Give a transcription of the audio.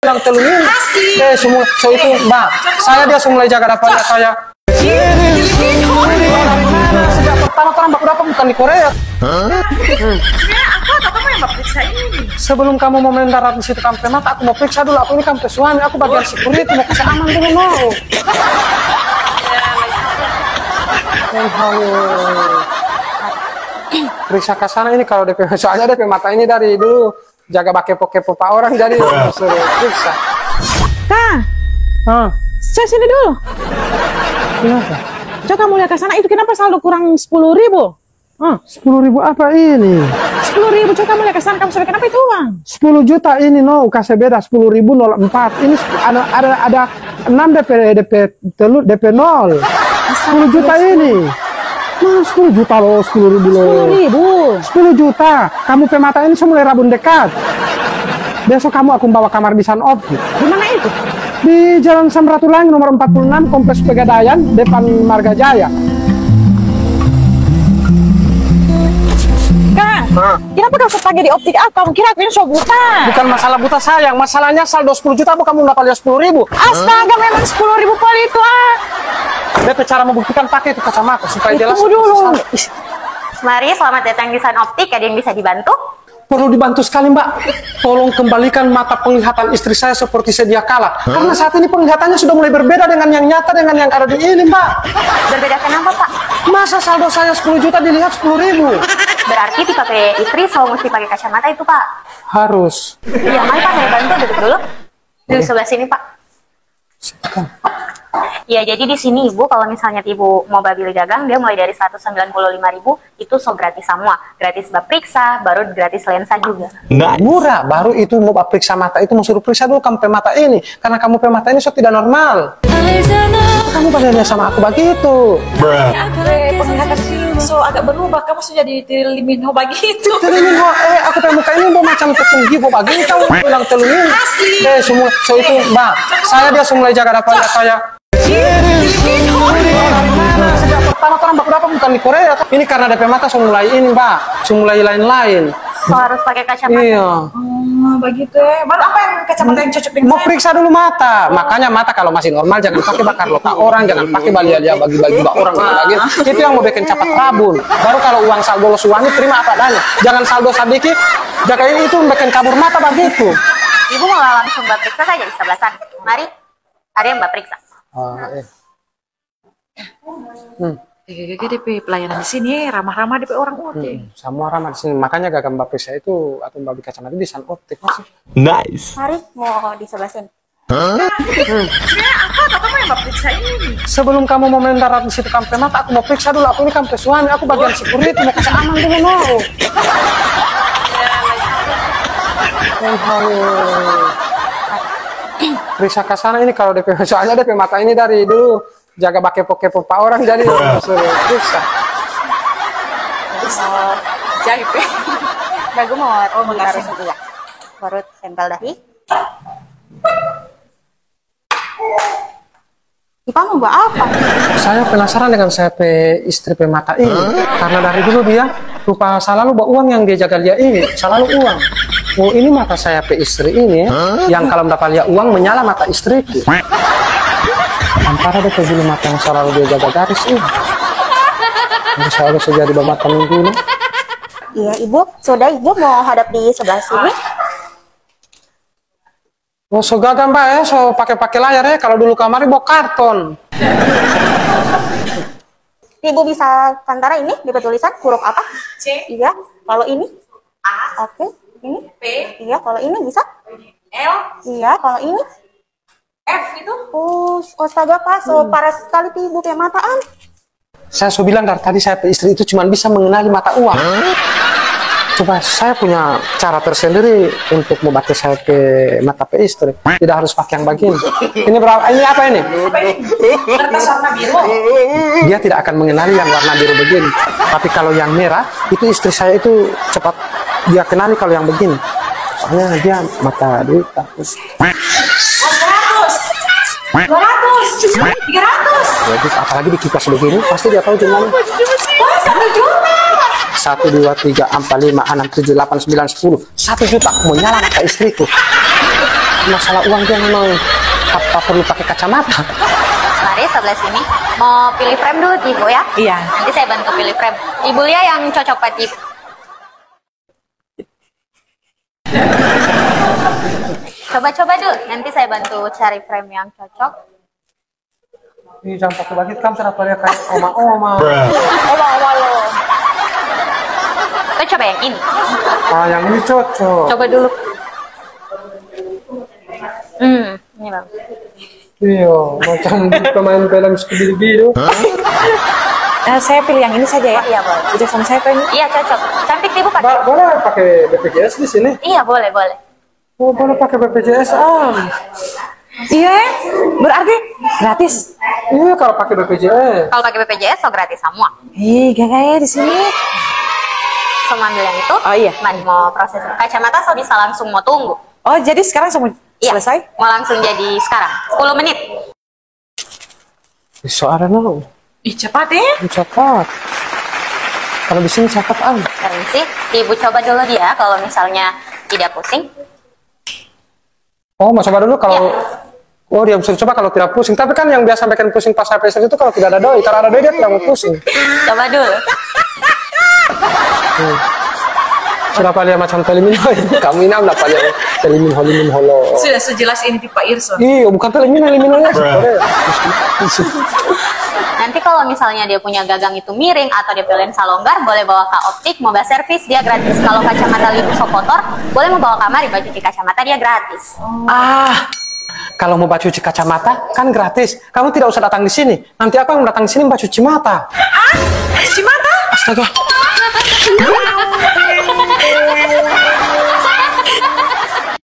bilang telungin. Semua so itu mbak, saya dia mulai jaga dapatnya saya. Sejak pertama orang baku bukan di Korea. Sebenarnya apa kamu yang mau periksa ini? Sebelum kamu mau mendarat di situ kampe mata, aku mau periksa dulu. Aku ini kampe suami, aku bagian security, mau kasih aman dulu mau. Periksa ke sana ini kalau DP, soalnya DP mata ini dari dulu jaga kepo-kepo pak orang jadi suruh periksa. Kak, saya sini dulu. Kenapa? Coba kamu lihat ke sana, itu kenapa saldo kurang 10.000? 10.000 apa ini? 10.000, coba kamu lihat ke sana, kamu sampai kenapa itu uang? 10 juta ini no, kasih beda 10.004. Ini ada 6 DP 0. 10 juta ini. Nah, 10 juta loh, 10.000 loh. 10 juta. Kamu pemata ini semula Rabun dekat. Besok kamu aku bawa kamar di San Op. Di mana itu? Di Jalan Samratulangi nomor 46, Kompleks Pegadaian, depan Marga Jaya. Kak, kenapa kau sepakai di optik apa? Kamu kira aku ini so buta? Bukan masalah buta sayang, masalahnya saldo 10 juta, kamu dapat lihat 10.000. Astaga, memang 10.000 kali itu Beta cara membuktikan pakai itu kacamata supaya jelas. Tunggu dulu. Mari, selamat datang di Sun Optik. Ada yang bisa dibantu? Perlu dibantu sekali mbak, tolong kembalikan mata penglihatan istri saya seperti sedia kala. Karena saat ini penglihatannya sudah mulai berbeda dengan yang nyata, dengan yang ada di ini mbak. Berbeda kenapa pak? Masa saldo saya 10 juta dilihat 10.000? Berarti dipakai istri selalu mesti pakai kacamata itu pak? Harus. Iya, mari pak, saya bantu, duduk dulu. Duduk sebelah sini pak. Ya, jadi di sini ibu kalau misalnya ibu mau beli dagang, dia mulai dari 195.000 itu so gratis semua, gratis periksa, baru gratis lensa juga. Murah, baru itu mau periksa mata itu mau suruh periksa dulu kamu pemata ini, karena kamu pemata ini so tidak normal. Kamu bandingnya sama aku begitu. Penglihatan so agak berubah, kamu sudah jadi Liminho begitu. Liminho, aku pemuka ini mau macam tertinggi, mau begitu kamu bilang telungin. Semua so itu mbak, saya dia mulai jaga dapatnya saya. Sejak pertama orang baku bukan di Korea. Ini karena DP mata mulai ini mbak, mulai lain-lain. So harus pakai kacamata. Iya. Begitu ya. Baru apa yang kacamata yang cocok dengan mau periksa dulu mata. Makanya mata kalau masih normal jangan pakai bakar loka orang, jangan pakai balia bagi-bagi orang lagi. Itu yang mau bikin cepat rabun. Baru kalau uang saldo suami terima apa adanya. Jangan saldo sedikit, jaga itu bikin kabur mata begitu. Ibu mau langsung periksa saja di sebelah sana. Mari, ada yang periksa. DP pelayanan di sini ramah-ramah DP orang UT. Semua ramah di sini. Makanya gagal mbak periksa itu atau mbak kacamata di Sun Optik masih. Nice. Mari, mau di sebelah sini. Sebenarnya apa kamu yang mau periksa ini? Sebelum kamu mau mendarat di situ kampe mata, aku mau periksa dulu. Aku ini kampe suami, aku bagian security, mau kasih aman dulu mau. Periksa ke sana ini kalau DP, soalnya DP mata ini dari dulu jaga kepo-kepo pak orang jadi suruh periksa. Jahit ya. Bagus mau taruh satu ya. Baru tempel dahi. Ipa mau buat apa? Saya penasaran dengan saya istri pemata ini karena dari dulu dia lupa selalu bawa uang yang dia jaga dia ini selalu uang. Oh ini mata saya istri ini yang kalau dapat lihat uang menyala mata istriku. Antara dia dulu mata yang selalu dia jaga garis ini. Saya harus jadi mata minggu ini. Iya ibu, sudah ibu mau hadap di sebelah sini. Oh so gagal mbak ya, so pakai layar ya. Kalau dulu kamar bawa karton. Ibu bisa tantara ini di tulisan huruf apa? C. Iya. Kalau ini? A. Oke. Ini? P. Iya. Kalau ini bisa? L. Iya. Kalau ini? F itu. Oh, astaga pak, so parah sekali ibu pemataan. Saya so bilang dari tadi saya istri itu cuma bisa mengenali mata uang. Coba saya punya cara tersendiri untuk membaca saya ke mata istri. Tidak harus pakai yang begini. Ini berapa? Ini apa ini? Kertas warna biru. Dia tidak akan mengenali yang warna biru begini. Tapi kalau yang merah, itu istri saya itu cepat dia kenali kalau yang begini. Soalnya dia mata duit. 200. 300. Jadi apalagi di kipas begini, pasti dia tahu jumlahnya. Wah, 1 juta. 1, 2, 3, 4, 5, 6, 7, 8, 9, 10. 1 juta menyala mata istriku. masalah uang dia memang apa perlu pakai kacamata? Mari sebelah sini. Mau pilih frame dulu Ibu ya? Iya. Nanti saya bantu pilih frame. Ibu Lia yang cocok buat Ibu. Coba-coba dulu. Nanti saya bantu cari frame yang cocok. Ih, jangan pakai begitu, kamu sudah kayak oma-oma. Oma-oma lo. Kita coba yang ini. Ah, yang ini cocok. Coba dulu. Ini bagus. Iya, macam pemain film Scooby-Doo. Saya pilih yang ini saja ya. Oh, iya boleh. Udah sama saya tuh ini. Iya cocok. Cantik Ibu pakai. Boleh pakai BPJS di sini? Iya boleh boleh. Oh, boleh pakai BPJS, Iya, berarti gratis. Iya, kalau pakai BPJS. Kalau pakai BPJS so gratis semua. Gak di sini. So ambil yang itu. Oh, iya. Mari mau proses kacamata so bisa langsung mau tunggu. Oh, jadi sekarang semua Iya. selesai? Mau langsung jadi sekarang. 10 menit. Soalnya no. Ih, cepat ya. Cepat. Kalau di sini cepat Permisi, Ibu coba dulu dia kalau misalnya tidak pusing. Oh, mau coba dulu kalau. Iya. Oh, dia bisa coba kalau tidak pusing. Tapi kan yang biasa bikin pusing pas HP itu kalau tidak ada doi. Kalau ada doi dia tidak mau pusing. Coba dulu. Sudah paling macam telemino ini. Kamu ini apa paling telemino holo. Sudah sejelas ini Pak Irson. Iya, bukan telemino-nya. Nanti kalau misalnya dia punya gagang itu miring atau dia lensa longgar, boleh bawa ke optik, mobil servis dia gratis. Kalau kacamata Ibu so kotor, boleh mau bawa kamar, Ibu cuci kacamata dia gratis. Kalau mau cuci kacamata kan gratis. Kamu tidak usah datang di sini. Nanti aku yang datang di sini cuci mata. Cuci mata? Astaga.